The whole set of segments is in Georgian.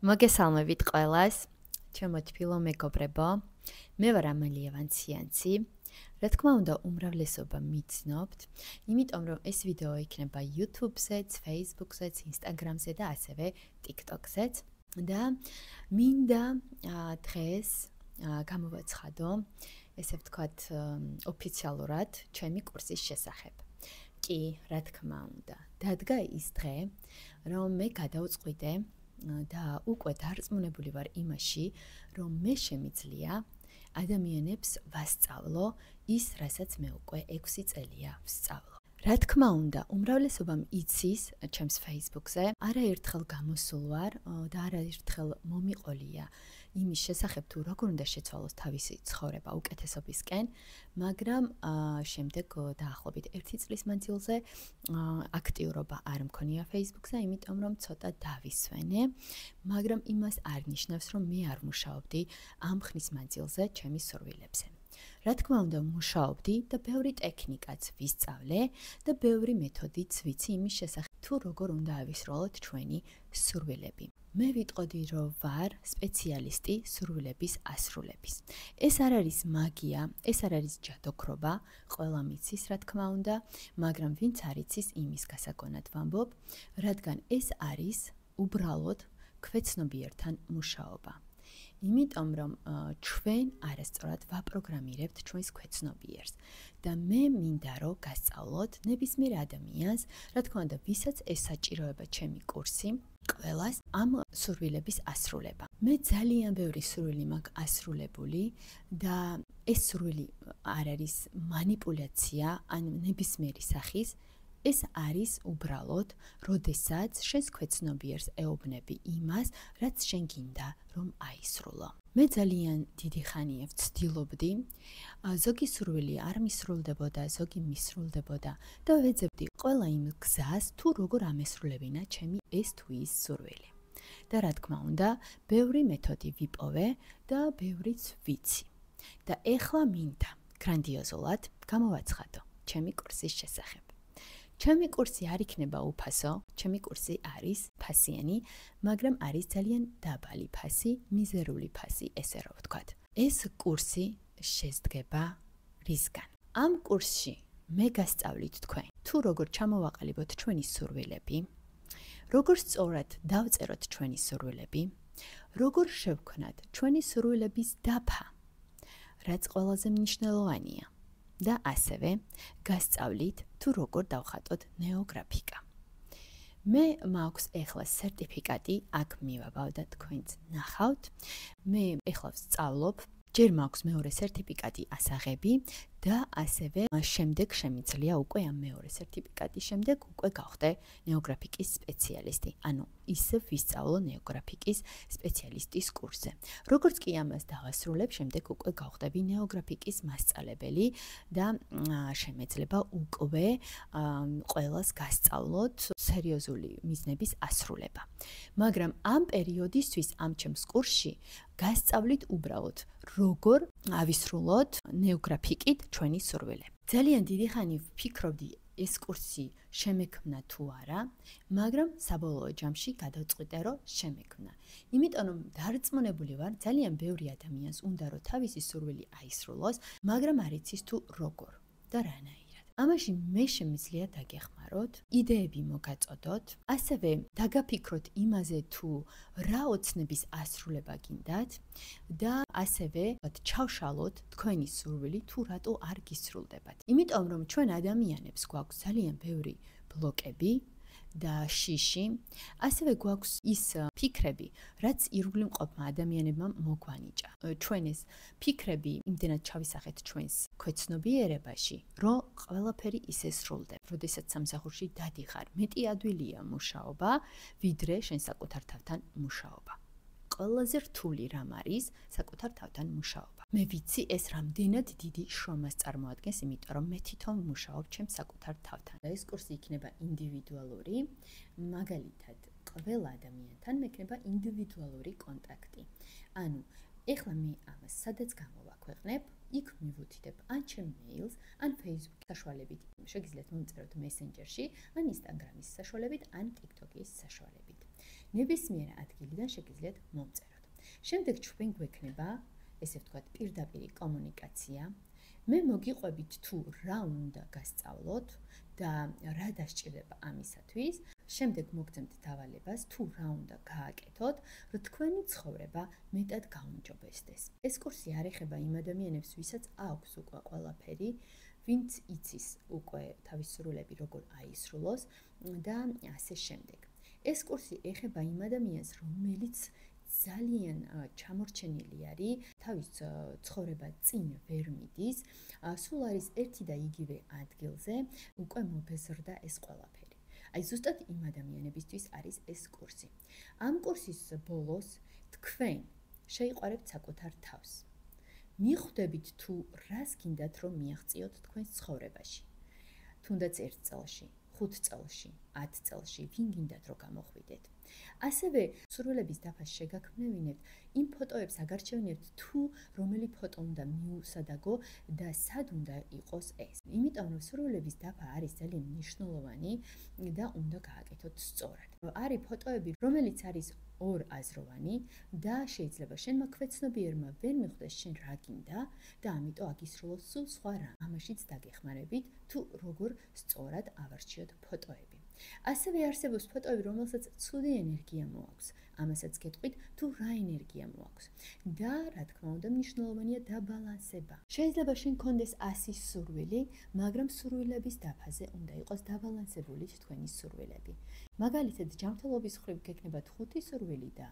მოგესალმებით ყველას, ჩემო თბილო მეგობრებო. მე ვარ ამალია ვანციანცი. რა თქმა უნდა, უმრავლესობა მიცნობთ, იმიტომ რომ ეს ვიდეო იქნება YouTube-ზეც, Facebook-ზეც, Instagram-ზე და ასევე TikTok-ზეც. და მინდა დღეს გამოვაცხადო, ესე ვთქვათ, ოფიციალურად ჩემი კურსის შესახებ. კი, რა თქმა უნდა, დადგა ის დღე, რომ მე გადავწყვიტე და უკვე დარწმუნებული ვარ იმაში, რომ მე შემიძლია ადამიანებს ვასწავლო ის, რასაც მე უკვე 6 წელია ვსწავლობ. რა თქმა უნდა, უმრავლესობამ იცის ჩემს Facebook-ზე, არაერთხელ გამოსულ ვარ და არაერთხელ მომიყოლია იმის შესახებ, თუ როგორ უნდა შეცვალოს თავისი ცხოვრება უკეთესობისკენ, მაგრამ შემდეგ დაახლოებით 1 წლის მანძილზე აქტიურობა არ მქონია Facebook-ზე, იმიტომ რომ ცოტა დავისვენე, მაგრამ იმას არ ნიშნავს, რომ მე არ მუშაობდი ამ ხნის მანძილზე ჩემი სურვილებზე. რა თქმა უნდა, მუშაობდი და ბევრი ტექნიკაც ვისწავლე და ბევრი მეთოდიც ვიცი იმის შესახებ, თუ როგორ უნდა ავისრულოთ ჩვენი სურვილები. მე ვიტყოდი, რომ ვარ სპეციალისტი სურვილების ასრულების. ეს არ არის მაგია, ეს არ არის ჯადოქრობა, ყველა მიცის, რა თქმა უნდა, მაგრამ ვინც არ იცის, იმის გასაგონად ვამბობ, რადგან ეს არის უბრალოდ ქვეცნობიერთან მუშაობა. იმიტომ რომ ჩვენ არასწორად ვაპროგრამირებთ ჩვენს ქვეცნობიერს და მე მინდა რომ გასწავლოთ ნებისმიერ ადამიანს, რა თქმა უნდა, ვისაც ეს საჭიროება ჩემი კურსი, ყველას ამ სურვილების ასრულება. მე ძალიან ბევრი სურვილი მაქვს ასრულებული და ეს სურვილი არ არის манипуляция, ან ნებისმიერი სახის, ეს არის უბრალოდ, როდესაც შენს ქვეცნობიერს ეუბნები იმას, რაც შენ გინდა რომ აისრულო. მე ძალიან დიდი ხანია ვცდილობდი, ზოგი სურვილი არ მისრულდებოდა, ზოგი მისრულდებოდა და ვეძებდი ყველა იმ გზას, თუ როგორ ამესრულებინა ჩემი ეს თუ ის სურვილი. და რა თქმა უნდა, ბევრი მეთოდი ვიპოვე და ბევრიც ვიცი. და ეხლა მინდა გრანდიოზულად გამოვაცხადო ჩემი კურსის შესახებ. ჩემი კურსი არ იქნება უფასო, ჩემი კურსი არის ფასიანი, მაგრამ არის ძალიან დაბალი ფასი, მიზერული ფასი, ესე რომ ვთქვათ. ეს კურსი შედგება რისგან? ამ კურსში მე გასწავლით თქვენ, თუ როგორ ჩამოვაყალიბოთ ჩვენი სურვილები, როგორ სწორად დავწეროთ ჩვენი სურვილები, როგორ შევქმნათ ჩვენი სურვილების დაფა, რაც ყველაზე მნიშვნელოვანია. და ასევე გასწავლით თუ როგორ დავხატოთ ნეოგრაფიკა. მე მაქვს ეხლა სერტიფიკატი, აქ მივაბავ და თქვენც ნახავთ. მე ეხლა ვსწავლობ, ჯერ მაქვს მეორე სერტიფიკატი ასაღები და ასევე შემდეგ შემიძლია უკვე ამ მეორე სერტიფიკატის შემდეგ უკვე გავხდე ნეოგრაფიკის სპეციალისტი. ანუ ისევ ვისწავლო ნეოგრაფიკის სპეციალისტის კურსზე. როგორც კი ამას დავასრულებ, შემდეგ უკვე გავხდები ნეოგრაფიკის მასწავლებელი და შემეძლება უკვე ყველას გასწავლოთ სერიოზული მიზნების ასრულება. მაგრამ ამ პერიოდისთვის ამ ჩემს კურსში გასწავლით უბრალოდ როგორ ავისრულოთ ნეოგრაფიკით ჩვენი სურვილები. ძალიან დიდი ხანი ვფიქრობდი ეს კურსი შემექმნა თუ არა, მაგრამ საბოლოო ჯამში გადავწყვიტე რომ შემექმნა. იმიტომ რომ დარწმუნებული ვარ, ძალიან ბევრი ადამიანს უნდა რომ თავისი სურვილი აისრულოს, მაგრამ არ იცის თუ როგორ და რანაირად. ამაში მე შემიძლია დაგეხმაროთ, იდეები მოგაწოდოთ, ასევე დაგაფიქროთ იმაზე თუ რა ოცნების ასრულება გინდათ და ასევე ჩავშალოთ თქვენი სურვილი თუ რატო არ გისრულდებათ. იმიტომ რომ ჩვენ ადამიანებს გვაქვს ძალიან ბევრი ბლოკები და შიში, ასევე გვაქვს ის ფიქრები, რაც ირგვლივ მყოფმა ადამიანებმა მოგვანიჭა. ჩვენ ეს ფიქრები იმდენად ჩავისახეთ ჩვენს ქვეცნობიერებაში, რომ ყველაფერი ისე სრულდება. როდესაც სამსახურში დადიხარ, მეტი ადვილია მუშაობა, ვიდრე შენ საკუთარ თავთან მუშაობა. ყველაზე რთული რამ არის საკუთარ თავთან მუშაობა. მე ვიცი ეს რამდენად დიდი შრომას წარმოადგენს, იმიტომ რომ მე თვითონ მუშაობ ჩემს საკუთარ თავთან. ეს კურსი იქნება ინდივიდუალური, მაგალითად, ყველა ადამიანთან მექნება ინდივიდუალური კონტაქტი. ანუ, ეხლა მე ამას სადაც გამოვაქვეყნებ, იქ მივუთითებ ან ჩემ მეილს, ან Facebook საშუალებით. შეგიძლიათ მომწეროთ მესენჯერში, ან Instagram-ის საშუალებით, ან TikTok-ის საშუალებით. ნებისმიერ ადგილიდან შეგიძლიათ მომწეროთ. შემდეგ ჩვენ გვექნება, ესე ვთქვათ, პირდაპირი კომუნიკაცია. მე მოგიყვებით თუ რა უნდა გასწავლოთ და რა დასჭირდება ამისათვის. შემდეგ მოგცემთ დავალებას თუ რა უნდა გააკეთოთ, რომ თქვენი ცხოვრება მეტად გაუმჯობესდეს. ეს კურსი არ ეხება იმ ადამიანებს, ვისაც აქვს უკვე ყველაფერი, ვინც იცის უკვე თავის სრულები როგორ აისრულოს და ასე შემდეგ. ეს კურსი ეხება იმ ადამიანს, რომელიც ძალიან ჩამორჩენილი არის, თავის ცხოვრება წინ ვერ მიდის, სულ არის ერთი და იგივე ადგილზე, უკვე მობეზრდა ეს ყველაფერი. აი ზუსტად იმ ადამიანებისთვის არის ეს კურსი. ამ კურსის ბოლოს თქვენ შეიყვარებთ საკუთარ თავს. მიხვდებით თუ რას გინდათ რომ მიაღწიოთ თქვენს ცხოვრებაში. თუნდაც 1 წელში, 5 წელში, 10 წელში, ვინ გინდათ რომ გამოხვიდეთ. ასევე სურვილების დაფას შეგაქმნევინებთ, იმ ფოტოებს აგარჩევინებთ თუ რომელი ფოტო უნდა მიუსადაგო და სად უნდა იყოს ეს. იმიტომ რომ სურვილების დაფა არის ძალიან მნიშვნელოვანი და უნდა გააკეთოთ სწორად. არის ფოტოები, რომელიც არის ორაზროვანი და შეიძლება შენმა ქვეცნობიერმა ვერ მიხვდეს შენ რა გინდა და ამიტომ აგისრულოს სულ სხვა რამ. ამაშიც დაგეხმარებით თუ როგორ სწორად ავარჩიოთ ფოტოები. ასევე არსებობს ფოტოები, რომელსაც ცუდი ენერგია მოაქვს. ამასაც გეტყვით თუ რა ენერგია მოაქვს. და რა თქმა უნდა, მნიშვნელოვანია დაბალანსება. შეიძლება შენ გქონდეს 100 სურვილი, მაგრამ სურვილების დაფაზე უნდა იყოს დაბალანსებული თქვენი სურვილები. მაგალითად, ჯანმრთელობის მხრივ გექნებათ 5 სურვილი და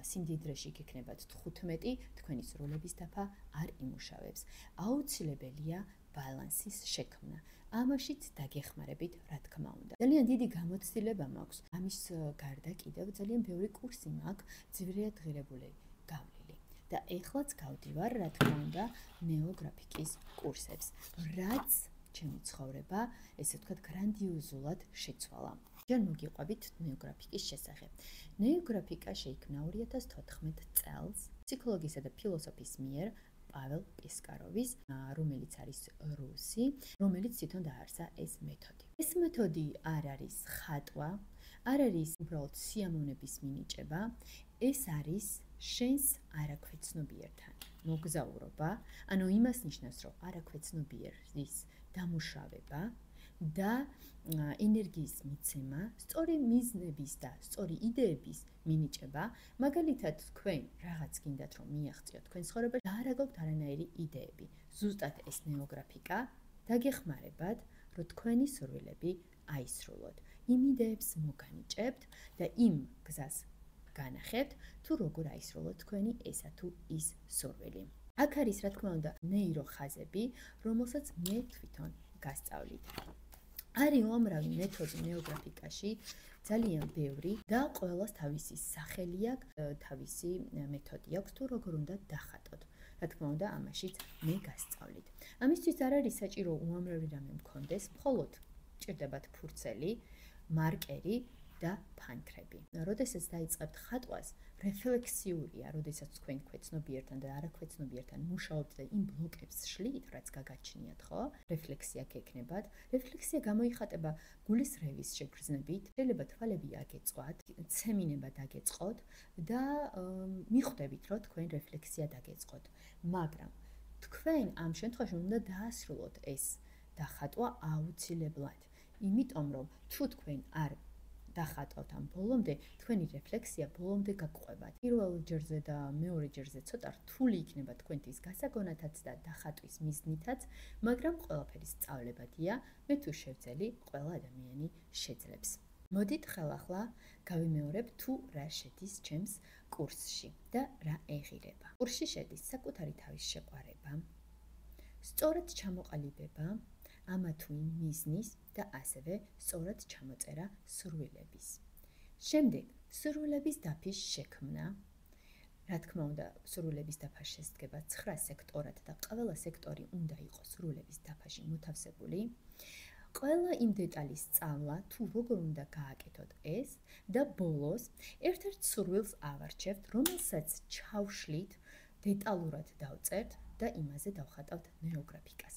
სიმდიდრეში გექნებათ 15, თქვენი სურვილების დაფა არ იმუშავებს. აუცილებელია ბალანსის შექმნა. ამაშიც დაგეხმარებით, რა თქმა უნდა. ძალიან დიდი გამოცდილება მაქვს. ამის გარდა კიდევ ძალიან ბევრი კურსი მაქვს, ძვირად ღირებული გავლილი. და ეხლაც გავდივარ, რა თქმა უნდა, ნეოგრაფიკის კურსებს, რაც ჩემი ცხოვრება, ესე ვთქვათ, გრანდიოზულად შეცვალა. ჯერ მოგიყვებით ნეოგრაფიკის შესახებ. ნეოგრაფიკა შეიქმნა 2014 წელს ფსიქოლოგისა და ფილოსოფიის მიერ პაվել პისკაროვის, რომელიც არის რუსი, რომელიც თვითონ დაარსა ეს მეთოდი. ეს მეთოდი არ არის ხატვა, არ არის უბრალოდ სიამოვნების მინიჭება, ეს არის შენს არაქვეცნობიერთან მოგზაურობა, ანუ იმას ნიშნავს, რომ არაქვეცნობიერის დამუშავება და ენერგიის მიცემა, სწორი მიზნების და სწორი იდეების მინიჭება, მაგალითად თქვენ რაღაც გინდათ რომ მიაღწიოთ თქვენ ცხოვრებაში და არ აგაქვთ არანაირი იდეები. ზუსტად ეს ნეოგრაფიკა დაგეხმარებათ, რომ თქვენი სურვილები აისრულოთ. იმ იდეებს მოგანიჭებთ და იმ გზას განახებთ, თუ როგორ აისრულოთ თქვენი ესა თუ ის სურვილი. აქ არის, რა თქმა უნდა, ნეიროხაზები, რომელსაც მე თვითონ გასწავლით. არის უამრავი მეთოდი ნეოგრაფიკაში, ძალიან ბევრი და ყველას თავისი სახელი აქვს, თავისი მეთოდი აქვს თუ როგორ უნდა დახატოთ. რა თქმა უნდა, ამაშიც მე გასწავლით. ამისთვის არ არის საჭირო უამრავი რამე მქონდეს, მხოლოდ ჭირდებათ ფურცელი, მარკერი და ფანქრები. როდესაც დაიწყებთ ხატვას, რეფლექსიურია, როდესაც თქვენ ქვეცნობიერთან და არაქვეცნობიერთან მუშაობთ და იმ ბლოკებს შლით, რაც გაგაჩნიათ, ხო? რეფლექსია გექნებათ. რეფლექსია გამოიხატება გულის რევის შეგრძნებით, შეიძლება თვალები აგეწვათ, ცემინება დაგეწყოთ და მიხვდებით, რომ თქვენ რეფლექსია დაგეწყოთ. მაგრამ თქვენ ამ შემთხვევაში უნდა დაასრულოთ ეს დახატვა აუცილებლად. იმიტომ რომ თუ თქვენ არ დახატავთ ამ ბოლომდე, თქვენი რეფლექსია ბოლომდე გაგყვებათ. პირველ ჯერზე და მეორე ჯერზე ცოტა რთული იქნება თქვენთვის გასაგონათაც და დახატვის მიზნითაც, მაგრამ ყველაფერი სწავლებადია, მე თუ შევძელი, ყველა ადამიანი შეძლებს. მოდით ხელახლა გავიმეორებ თუ რა შედის ჩემს კურსში და რა ეღირება. კურსში შედის საკუთარი თავის შეყვარება, სწორად ჩამოყალიბება ამა თუ იმ მიზნის და ასევე სწორად ჩამოწერა სურვილების. შემდეგ სურვილების დაფის შექმნა. რა თქმა უნდა, სურვილების დაფა შედგება 9 სექტორად და ყველა სექტორი უნდა იყოს სურვილების დაფაში მოთავსებული. ყველა იმ დეტალის სწავლა, თუ როგორ უნდა გააკეთოთ ეს და ბოლოს ერთ-ერთ სურვილს ავარჩევთ, რომელსაც ჩავშლით, დეტალურად დავწერთ და იმაზე დავხატავთ ნეოგრაფიკას.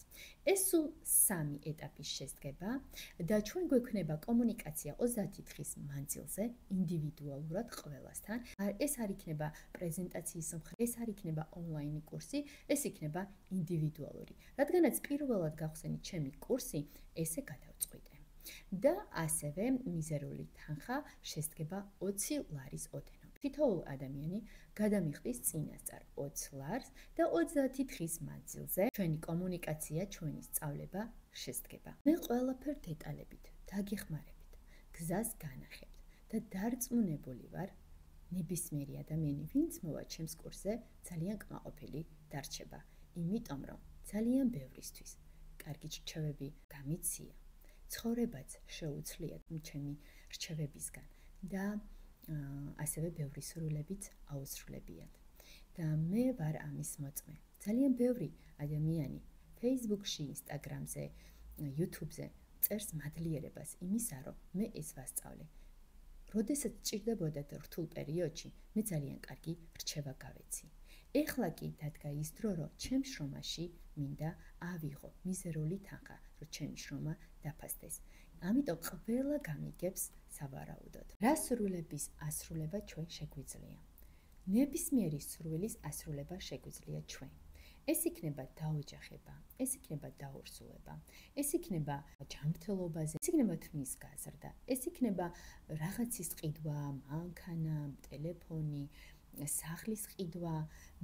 ეს სულ 3 ეტაპის შესდგება და ჩვენ გვექნება კომუნიკაცია 30 დღის მანძილზე ინდივიდუალურად ყველასთან. ეს არ იქნება პრეზენტაციის მხრივ, ეს არ იქნება ონლაინი კურსი, ეს იქნება ინდივიდუალური. რადგანაც პირველად გავხსენით ჩემი კურსი, ესე გადავწყვიტე. და ასევე მიზერული თანხა შესდგება 20 ლარის ოდენობით. თითოეულ ადამიანი გადამიხდის წინასწარ 20 ლარს და 30 დღის მანძილზე ჩვენი კომუნიკაცია, ჩვენი სწავლება შესდგება. მე ყველაფერ დეტალებით დაგეხმარებით, გზას განახებთ და დარწმუნებული ვარ, ნებისმიერი ადამიანი, ვინც მოვა ჩემს კურსზე, ძალიან კმაყოფილი დარჩება, იმიტომ რომ ძალიან ბევრისთვის კარგი რჩევები გამიცია. ცხოვრებაც შეუცვლია ჩემი რჩევებისგან და ასევე ბევრი სრულებიც აუსრულებიათ. და მე ვარ ამის მოწმე. ძალიან ბევრი ადამიანი Facebook-ში, Instagram-ზე, YouTube-ზე წერს მადლიერებას იმისა, რომ მე ეს ვასწავლე. როდესაც ჭირდებოდათ რთულ პერიოდში, მე ძალიან კარგი რჩევა გავეცი. ეხლა კი დადგა ის დრო, რომ ჩემ შრომაში მინდა ავიღო მიზერული თანხა, რომ ჩემი შრომა დაფასდეს. ამიტომ ყველა გამიგებს სავარაუდოდ. რა სრულების ასრულება ჩვენ შეგვიძლია? ნებისმიერი სრულის ასრულება შეგვიძლია ჩვენ. ეს იქნება დაოჯახება, ეს იქნება დაორსულება, ეს იქნება ჯანმრთელობაზე, ეს იქნება თმის გაზრდა, ეს იქნება რაღაცის ყიდვა, მანქანა, ტელეფონი, სახლის ყიდვა,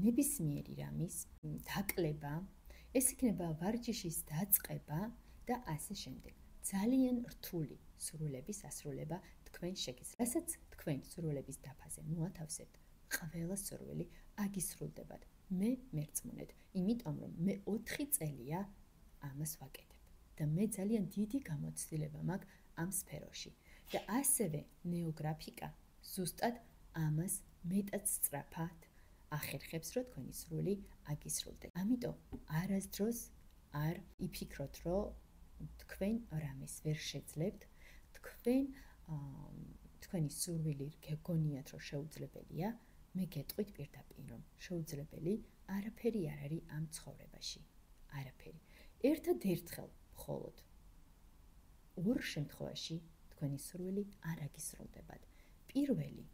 ნებისმიერი რამის დაკლება, ეს იქნება ვარჯიშის დაწყება და ასე შემდეგ. ძალიან რთული სრულების ასრულება თქვენ შეგიძლიათ. რასაც თქვენ სრულების დაფაზე მოათავსებთ, ყველა სრული აგისრულდებათ. მე მერწმუნეთ, იმიტომ რომ მე 4 წელია ამას ვაკეთებ და მე ძალიან დიდი გამოცდილება მაქვს ამ სფეროში და ასევე ნეოგრაფიკა ზუსტად ამას მეტად სწრაფად ახერხებს, რომ თქვენი სრული აგისრულდეს. ამიტომ არასდროს არ იფიქროთ, რომ თქვენ რამეს ვერ შეძლებთ, თქვენი სურვილი გეგონიათ, რომ შეუძლებელია, მე გეტყვით პირდაპირ, რომ შეუძლებელი არაფერი არ არის ამ ცხოვრებაში. არაფერი. ერთადერთხელ მხოლოდ ორ შემთხვევაში თქვენი სურვილი არ აგისრულდებათ. პირველი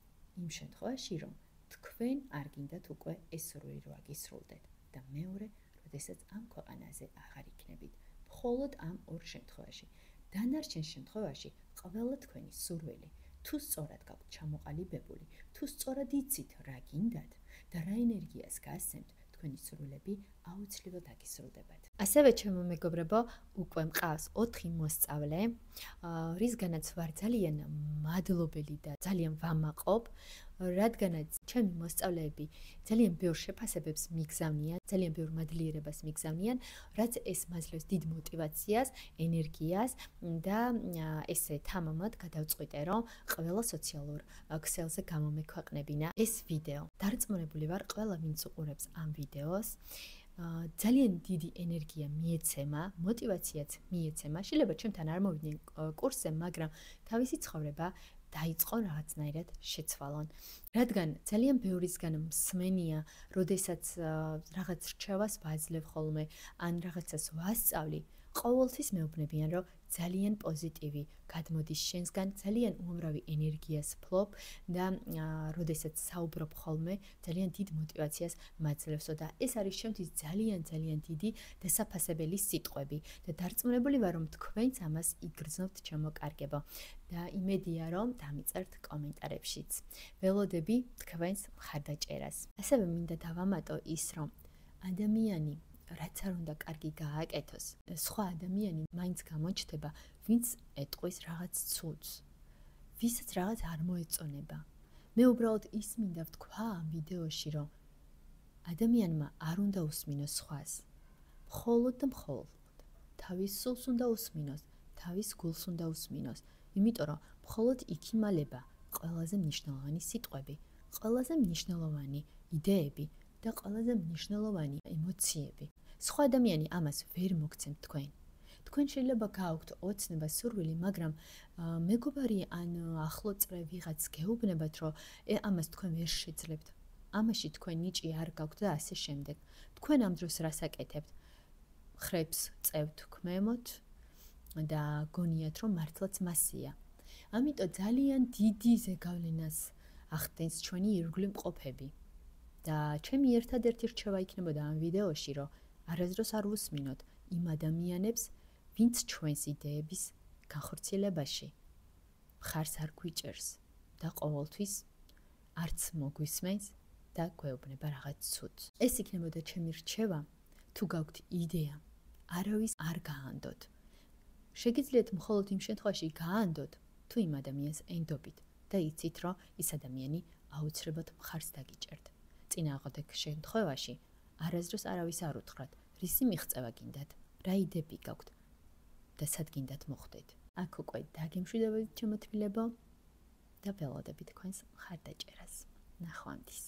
იმ შემთხვევაში, რომ თქვენ არ გინდათ უკვე ეს სურვილი რო აგისრულდეთ და მეორე, როდესაც ამ ქვეყანაზე აღარ იქნებით. მხოლოდ ამ ორ შემთხვევაში. დანარჩენ შემთხვევაში ყველა თქვენი სურვილი თუ სწორად გაქვთ ჩამოყალიბებული, თუ სწორად იცით რა გინდათ და რა ენერგიას გასცემთ, თქვენი სურვილები აუცილებლად აგისრულდებათ. ასევე ჩემო მეგობრებო, უკვე მყავს 4 მოსწავლე, რისგანაც ვარ ძალიან მადლობელი და ძალიან ვამაყობ, რადგანაც ჩემი მოსწავლეები ძალიან ბევრ შეფასებებს მიგზავნიან, ძალიან ბევრ მადლიერებას მიგზავნიან, რაც ეს მაძლევს დიდ мотивაციას, ენერგიას და ესე თამამად გადავწყვიტე, რომ ყველა სოციალურ ქსელზე გამომექვეყნებინა ეს ვიდეო. დარწმუნებული ვარ, ყველა ვინც უყურებს ამ ვიდეოს, ძალიან დიდი ენერგია მიეცემა, мотивაციაც მიეცემა. შეიძლება ჩემთან არ მოვიდნენ კურსზე, მაგრამ თავისი ცხოვრება დაიწყო რაღაცნაირად შეცვალონ. რადგან ძალიან ბევრისგან მსმენია, როდესაც რაღაც რჩევას ვაძლევ ხოლმე, ან რაღაცას ვასწავლი, ყოველთვის მეუბნებიან, რომ ძალიან პოზიტივი გადმოდის შენსგან, ძალიან უამრავი ენერგიას ფლობ და როდესაც საუბრობ ხოლმე, ძალიან დიდ мотивაციას მაძლევსო და ეს არის ჩემთვის ძალიან დიდი დასაფასებელი სიტყვები და დარწმუნებული ვარ, რომ თქვენც ამას იგრძნობთ ჩემო და იმედია, რომ დამიწერთ კომენტარებშიც. ველოდები თქვენს მხარდაჭერას. ასევე მინდა დავამატო ის, რომ ადამიანი რაც არ უნდა კარგი გააკეთოს, სხვა ადამიანი მაინც გამოჩნდება, ვინც ეტყვის რაღაც ცუდს, ვისაც რაღაც არ მოეწონება. მე უბრალოდ ის მინდა ვთქვა ამ ვიდეოში, რომ ადამიანმა არ უნდა უსმინოს სხვას. მხოლოდ და მხოლოდ თავის სულს უნდა უსმინოს, თავის გულს უნდა უსმინოს, იმიტომ რომ მხოლოდ იქ იმალება ყველაზე მნიშვნელოვანი სიტყვები, ყველაზე მნიშვნელოვანი იდეები და ყველაზე მნიშვნელოვანი ემოციები. სხვა ადამიანი ამას ვერ მოგცემთ თქვენ. თქვენ შეიძლება გააქვთ ოცნება, სურვილი, მაგრამ მეგობარი ან ახლო წრე ვიღაც გეუბნებათ, რომ ამას თქვენ ვერ შეძლებთ. ამაში თქვენ ნიჭი არ გაქვთ და ასე შემდეგ. თქვენ ამ დროს რას აკეთებთ? ხრებს წევთ ქმემოთ და გონიათ რომ მართლაც მასია. ამიტომ ძალიან დიდი ზეგავლენას ახდენს ჩვენი ირგვლივ მყოფები. და ჩემი ერთადერთი რჩევა იქნებოდა ამ ვიდეოში, რომ არასდროს არ უსმინოთ იმ ადამიანებს, ვინც ჩვენს იდეების განხორციელებაში მხარს არ გვიჭერს და ყოველთვის არც მოგვისმენს და გვეუბნება რაღაც ცუდს. ეს იქნებოდა ჩემი რჩევა, თუ გაქვთ იდეა, არავის არ გაანდოთ. შეგიძლიათ მხოლოდ იმ შემთხვევაში გაანდოთ, თუ იმ ადამიანს ენდობით და იცით, რომ ის ადამიანი აუცილებლად მხარს დაგიჭერთ. წინააღმდეგ შემთხვევაში არასდროს არავის არ უთხრათ, რისი მიღწევა გინდათ, რა იდეები გაქვთ და სად გინდათ მოხვდეთ. აქ უკვე დაგემშვიდობებით ჩემო თბილებო და ველოდებით თქვენს მხარდაჭერას. ნახვამდის.